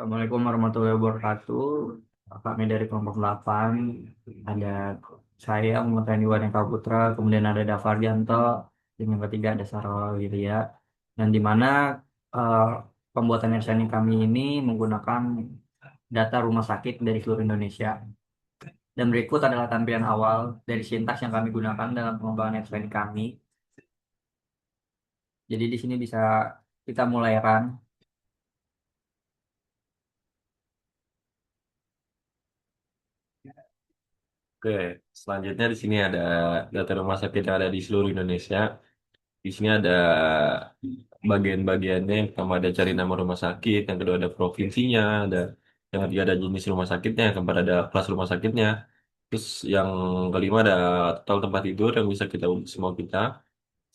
Assalamualaikum warahmatullahi wabarakatuh. Kami dari kelompok 8, ada saya Muhammad Rani Waneka Putra, kemudian ada Davardianto, dan yang ketiga ada Sarah Wirya. Dan di mana eh, pembuatan e kami ini menggunakan data rumah sakit dari seluruh Indonesia. Dan berikut adalah tampilan awal dari sintaks yang kami gunakan dalam pengembangan e kami. Jadi di sini bisa kita mulai run. Oke, selanjutnya di sini ada data rumah sakit yang ada di seluruh Indonesia. Di sini ada bagian-bagiannya. Yang pertama ada cari nama rumah sakit, yang kedua ada provinsinya, ada yang ketiga ada jenis rumah sakitnya, yang keempat ada kelas rumah sakitnya. Terus yang kelima ada total tempat tidur yang bisa kita urus semua kita.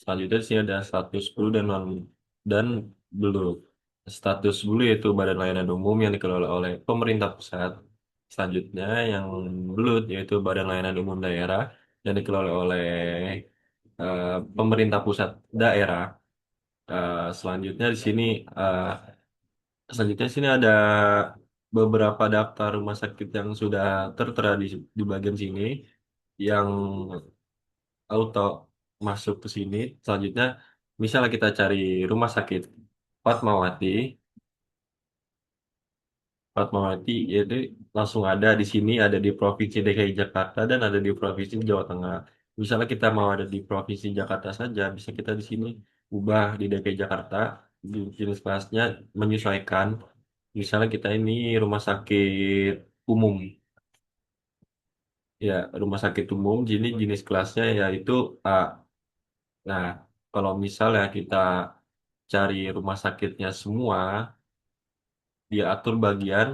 Selanjutnya di sini ada status blue dan non dan blue. Status blue yaitu Badan Layanan Umum yang dikelola oleh pemerintah pusat. Selanjutnya yang blue yaitu Badan Layanan Umum Daerah yang dikelola oleh pemerintah pusat daerah. Selanjutnya di sini eh, selanjutnya di sini ada beberapa daftar rumah sakit yang sudah tertera di bagian sini yang auto masuk ke sini. Selanjutnya, misalnya kita cari rumah sakit Fatmawati, Fatmawati itu langsung ada di sini, ada di Provinsi DKI Jakarta dan ada di Provinsi Jawa Tengah. Misalnya kita mau ada di Provinsi Jakarta saja, bisa kita di sini ubah di DKI Jakarta, di jenis kelasnya menyesuaikan. Misalnya kita ini rumah sakit umum, ya rumah sakit umum, jadi jenis kelasnya yaitu A. Nah, kalau misalnya kita cari rumah sakitnya semua, dia atur bagian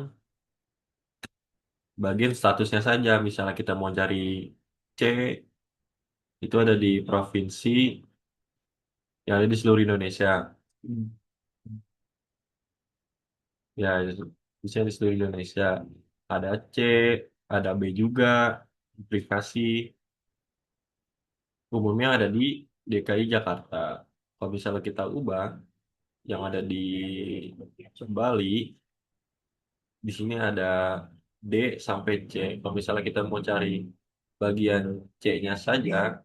bagian statusnya saja. Misalnya kita mau cari C, itu ada di provinsi yang ada di seluruh Indonesia. Ya, bisa di seluruh Indonesia. Ada C, ada B juga, aplikasi umumnya ada di DKI Jakarta. Kalau misalnya kita ubah yang ada di Bali, di sini ada D sampai C. Kalau misalnya kita mau cari bagian C-nya saja,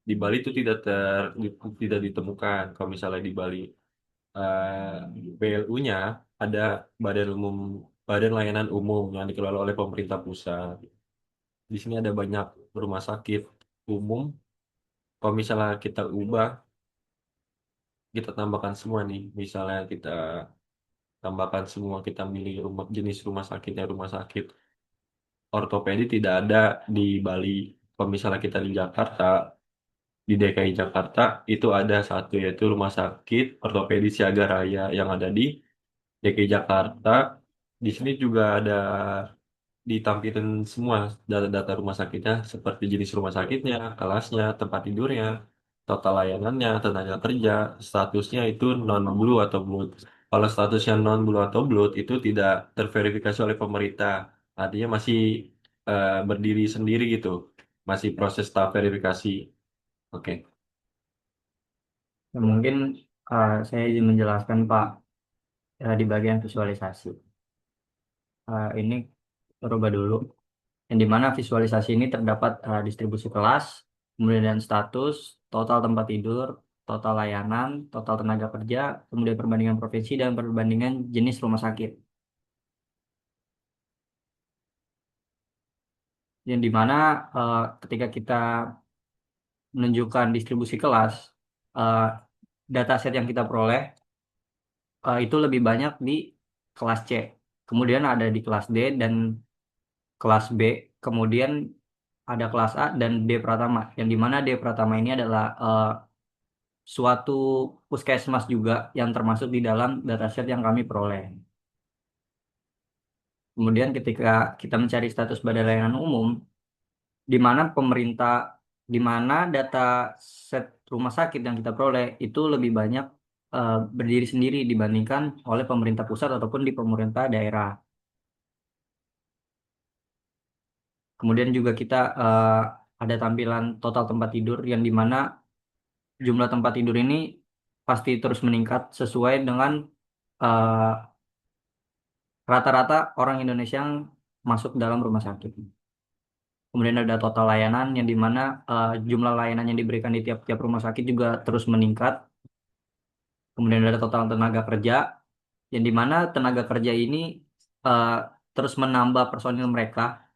di Bali itu tidak ditemukan. Kalau misalnya di Bali BLU-nya ada Badan Umum Badan Layanan Umum yang dikelola oleh pemerintah pusat. Di sini ada banyak rumah sakit umum. Kalau misalnya kita ubah, kita tambahkan semua nih. Misalnya kita tambahkan semua, kita milih jenis rumah sakitnya rumah sakit ortopedi tidak ada di Bali. Kalau misalnya kita di Jakarta, di DKI Jakarta itu ada satu yaitu Rumah Sakit Ortopedi Siaga Raya yang ada di DKI Jakarta. Di sini juga ada ditampilkan semua data-data rumah sakitnya seperti jenis rumah sakitnya, kelasnya, tempat tidurnya, total layanannya, tenaga kerja, statusnya itu non blue atau blood. Kalau statusnya non blue atau blood itu tidak terverifikasi oleh pemerintah, artinya masih berdiri sendiri gitu, masih proses tahap verifikasi. Oke. Ya, mungkin saya izin menjelaskan Pak, di bagian visualisasi. Ini coba dulu. Yang dimana visualisasi ini terdapat distribusi kelas, kemudian status, total tempat tidur, total layanan, total tenaga kerja, kemudian perbandingan provinsi dan perbandingan jenis rumah sakit. Yang dimana ketika kita menunjukkan distribusi kelas, eh, dataset yang kita peroleh itu lebih banyak di kelas C. Kemudian ada di kelas D dan kelas B. Kemudian ada kelas A dan D Pratama. Yang dimana D Pratama ini adalah suatu puskesmas juga yang termasuk di dalam dataset yang kami peroleh. Kemudian ketika kita mencari status badan layanan umum, di mana pemerintah, di mana data set rumah sakit yang kita peroleh itu lebih banyak berdiri sendiri dibandingkan oleh pemerintah pusat ataupun di pemerintah daerah. Kemudian juga kita ada tampilan total tempat tidur yang di mana jumlah tempat tidur ini pasti terus meningkat sesuai dengan eh, rata-rata orang Indonesia yang masuk dalam rumah sakit. Kemudian ada total layanan yang dimana jumlah layanan yang diberikan di tiap-tiap rumah sakit juga terus meningkat. Kemudian ada total tenaga kerja yang dimana tenaga kerja ini eh, terus menambah personil mereka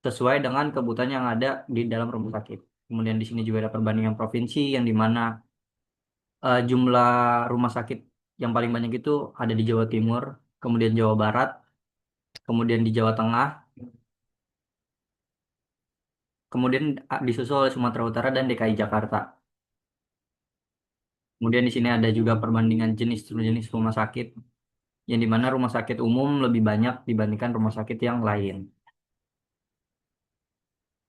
sesuai dengan kebutuhan yang ada di dalam rumah sakit. Kemudian di sini juga ada perbandingan provinsi yang dimana jumlah rumah sakit yang paling banyak itu ada di Jawa Timur, kemudian Jawa Barat, kemudian di Jawa Tengah, kemudian disusul oleh Sumatera Utara dan DKI Jakarta. Kemudian di sini ada juga perbandingan jenis-jenis rumah sakit, yang dimana rumah sakit umum lebih banyak dibandingkan rumah sakit yang lain.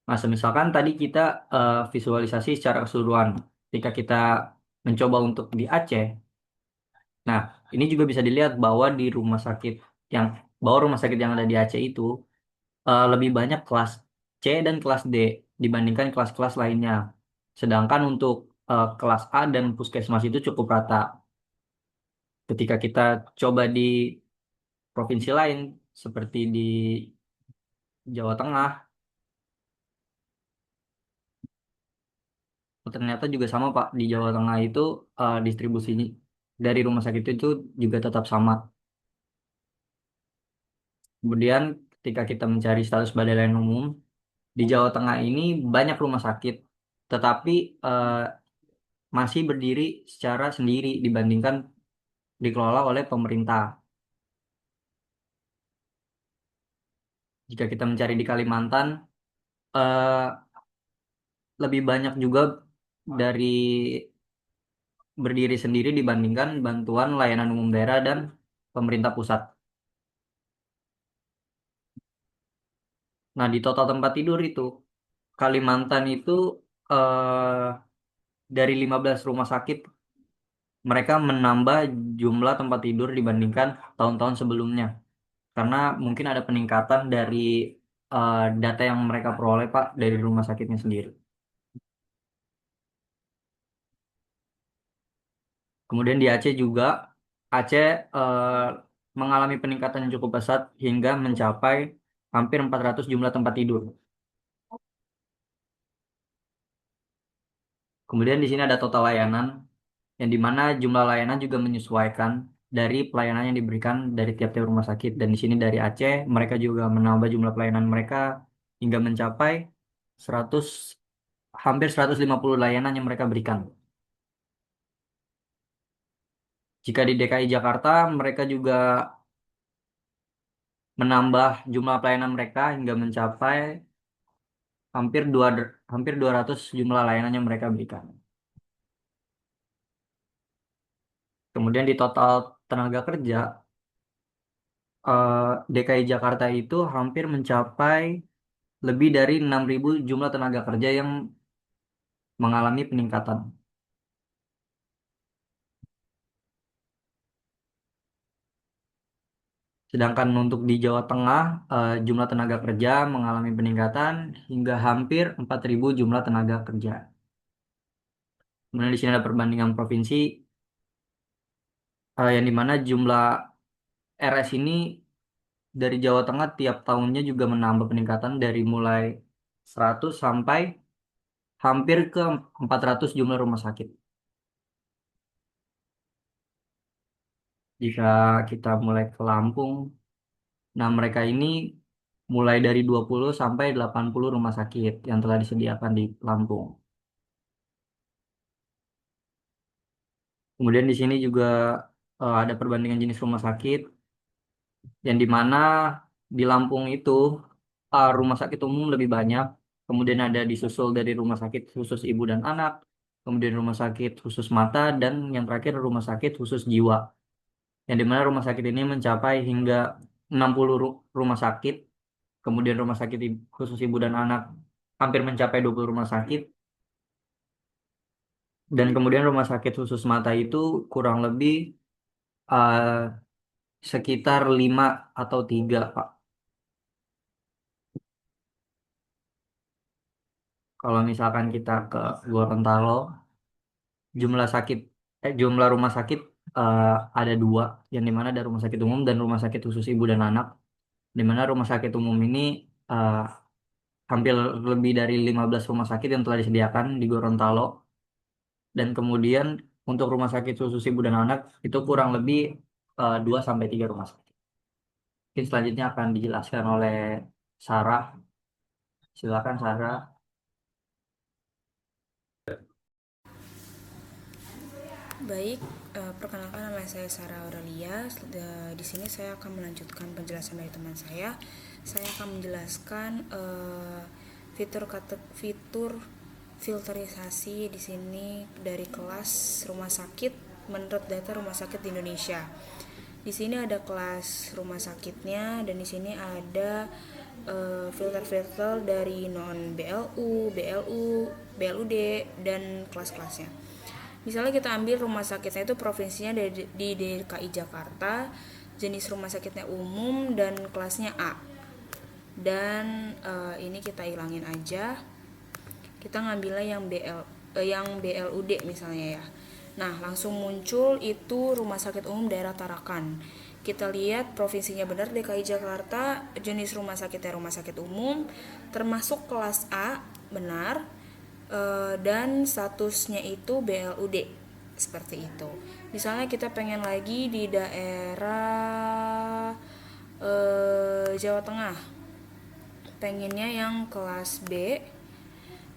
Nah, misalkan tadi kita visualisasi secara keseluruhan, ketika kita mencoba untuk di Aceh, nah ini juga bisa dilihat bahwa di rumah sakit yang rumah sakit yang ada di Aceh itu lebih banyak kelas C dan kelas D dibandingkan kelas-kelas lainnya. Sedangkan untuk kelas A dan puskesmas itu cukup rata. Ketika kita coba di provinsi lain seperti di Jawa Tengah, ternyata juga sama Pak. Di Jawa Tengah itu distribusi dari rumah sakit itu juga tetap sama. Kemudian ketika kita mencari status badan layanan umum, di Jawa Tengah ini banyak rumah sakit, tetapi eh, masih berdiri secara sendiri dibandingkan dikelola oleh pemerintah. Jika kita mencari di Kalimantan, eh, lebih banyak juga dari berdiri sendiri dibandingkan bantuan layanan umum daerah dan pemerintah pusat. Nah, di total tempat tidur itu, Kalimantan itu dari 15 rumah sakit, mereka menambah jumlah tempat tidur dibandingkan tahun-tahun sebelumnya. Karena mungkin ada peningkatan dari data yang mereka peroleh, Pak, dari rumah sakitnya sendiri. Kemudian di Aceh juga, Aceh mengalami peningkatan yang cukup pesat hingga mencapai hampir 400 jumlah tempat tidur. Kemudian di sini ada total layanan, yang dimana jumlah layanan juga menyesuaikan dari pelayanan yang diberikan dari tiap-tiap rumah sakit. Dan di sini dari Aceh, mereka juga menambah jumlah pelayanan mereka hingga mencapai 100, hampir 150 layanan yang mereka berikan. Jika di DKI Jakarta, mereka juga menambah jumlah pelayanan mereka hingga mencapai hampir 200 jumlah layanan yang mereka berikan. Kemudian di total tenaga kerja, DKI Jakarta itu hampir mencapai lebih dari 6.000 jumlah tenaga kerja yang mengalami peningkatan. Sedangkan untuk di Jawa Tengah, jumlah tenaga kerja mengalami peningkatan hingga hampir 4.000 jumlah tenaga kerja. Kemudian di sini ada perbandingan provinsi, yang dimana jumlah RS ini dari Jawa Tengah tiap tahunnya juga menambah peningkatan dari mulai 100 sampai hampir ke 400 jumlah rumah sakit. Jika kita mulai ke Lampung, nah mereka ini mulai dari 20 sampai 80 rumah sakit yang telah disediakan di Lampung. Kemudian di sini juga ada perbandingan jenis rumah sakit yang dimana di Lampung itu rumah sakit umum lebih banyak, kemudian ada disusul dari rumah sakit khusus ibu dan anak, kemudian rumah sakit khusus mata, dan yang terakhir rumah sakit khusus jiwa. Yang dimana rumah sakit ini mencapai hingga 60 rumah sakit, kemudian rumah sakit khusus ibu dan anak hampir mencapai 20 rumah sakit, dan kemudian rumah sakit khusus mata itu kurang lebih eh, sekitar 5 atau 3, Pak. Kalau misalkan kita ke Gorontalo, jumlah sakit jumlah rumah sakit eh, ada dua, yang dimana ada rumah sakit umum dan rumah sakit khusus ibu dan anak. Dimana rumah sakit umum ini eh, hampir lebih dari 15 rumah sakit yang telah disediakan di Gorontalo, dan kemudian untuk rumah sakit khusus ibu dan anak itu kurang lebih 2 sampai 3 rumah sakit. Mungkin selanjutnya akan dijelaskan oleh Sarah. Silakan Sarah. Baik, perkenalkan nama saya Sarah Aurelia. Di sini saya akan melanjutkan penjelasan dari teman saya. Saya akan menjelaskan fitur filterisasi di sini dari kelas rumah sakit menurut data rumah sakit di Indonesia. Di sini ada kelas rumah sakitnya dan di sini ada filter-filter dari non BLU, BLU, BLUD dan kelas-kelasnya. Misalnya kita ambil rumah sakitnya itu provinsinya di DKI Jakarta, jenis rumah sakitnya umum dan kelasnya A. Dan ini kita hilangin aja. Kita ngambilnya yang BLUD misalnya ya. Nah, langsung muncul itu Rumah Sakit Umum Daerah Tarakan. Kita lihat provinsinya benar DKI Jakarta, jenis rumah sakitnya rumah sakit umum, termasuk kelas A benar, dan statusnya itu BLUD seperti itu. Misalnya kita pengen lagi di daerah Jawa Tengah, pengennya yang kelas B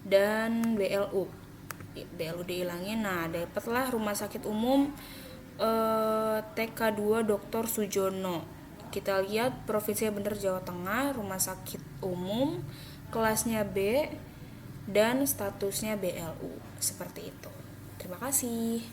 dan BLU, dihilangin. Nah, dapatlah rumah sakit umum TK2 Dr. Sujono. Kita lihat provinsinya bener Jawa Tengah, rumah sakit umum, kelasnya B dan statusnya BLU. Seperti itu. Terima kasih.